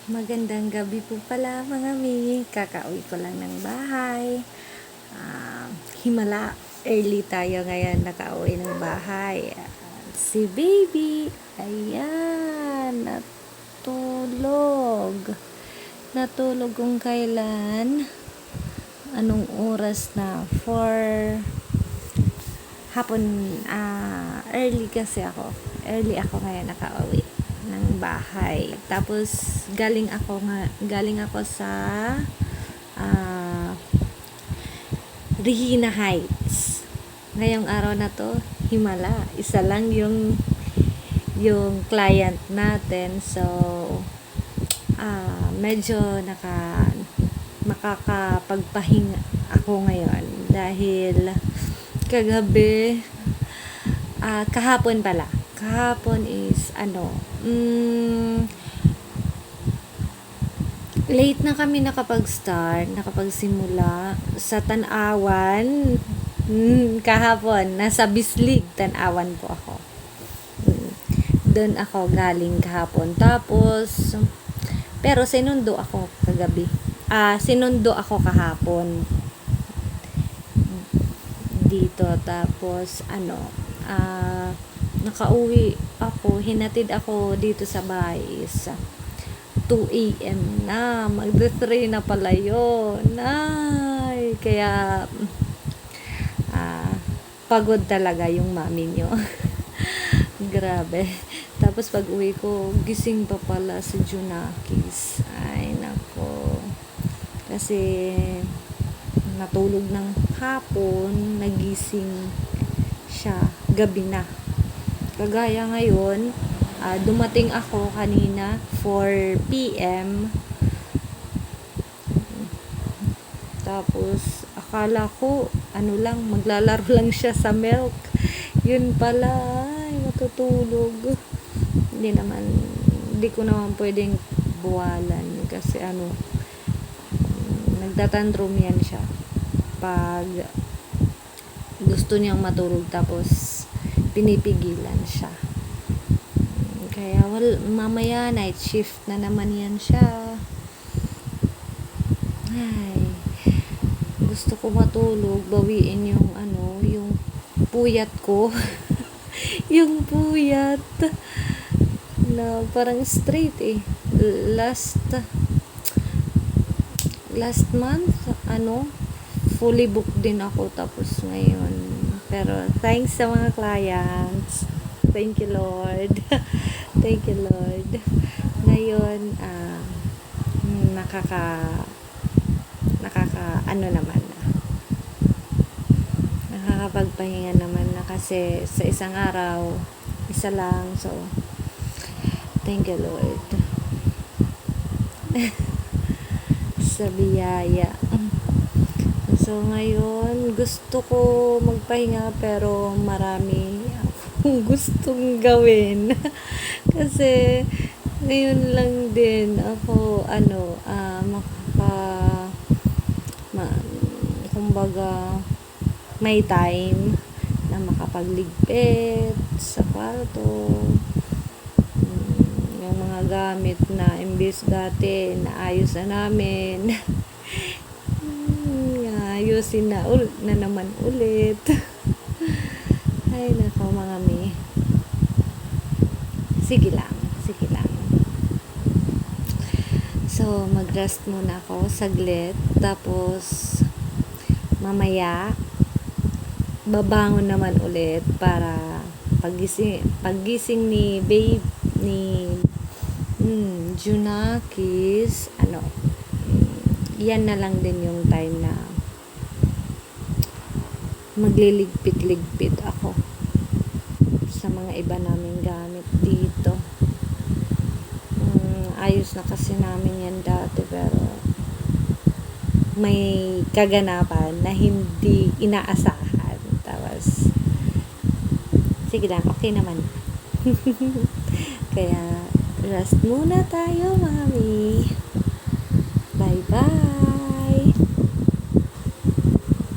Magandang gabi po pala mga mi. Kakauwi ko lang ng bahay. Himala, early tayo ngayon nakauwi ng bahay. Si baby, ayan, natulog. Natulog kung kailan. Anong oras na? For hapon, early kasi ako. Early ako ngayon nakauwi ng bahay. Tapos galing ako sa Regina Heights. Ngayong araw na to, himala. Isa lang yung client natin. So medyo makakapagpahinga ako ngayon dahil kagabi kahapon pala. Kahapon is late na kami nakapagsimula sa Tanawan. Kahapon, nasa Bislig, Tanawan po ako. Doon ako galing kahapon. Tapos, pero sinundo ako kagabi. Sinundo ako kahapon dito. Tapos, nakauwi ako, hinatid ako dito sa bahay sa 2 a.m. na, magde-3 na pala yun. Kaya pagod talaga yung mami nyo. Grabe. Tapos pag uwi ko, gising pa pala si Junakis. Ay nako, kasi natulog ng hapon, nagising siya gabi na. Kagaya ngayon, dumating ako kanina 4 p.m. Tapos akala ko maglalaro lang siya sa milk. Yun pala, ay matutulog. Hindi ko naman pwedeng buwalan kasi nagtatantrum yan siya pag gusto niyang matulog, tapos pinipigilan siya. Kaya mamaya night shift na naman yan siya. Ay, gusto ko matulog, bawiin yung puyat ko. Yung puyat na parang straight last month fully booked din ako, tapos ngayon, pero thanks sa mga clients. Thank you Lord. Thank you Lord. Ngayon nakakapagpahinga naman na, kasi sa isang araw isa lang. So thank you Lord sa biyaya. So ngayon gusto ko magpahinga, pero marami akong gustong gawin. Kasi ngayon lang din ako kumbaga may time na makapagligpit sa kwarto. Yung mga gamit na imbis dati naayos na namin, ayusin na naman ulit. Ay nako mga mi, sige lang. So mag-rest muna ako saglit, tapos mamaya babangon naman ulit para paggising ni Junakis, yan na lang din yung time na magliligpit ako sa mga iba naming gamit dito. Ayos na kasi namin yan dati, pero may kaganapan na hindi inaasahan. Tapos sige lang, okay naman. Kaya rest muna tayo mami. Bye bye.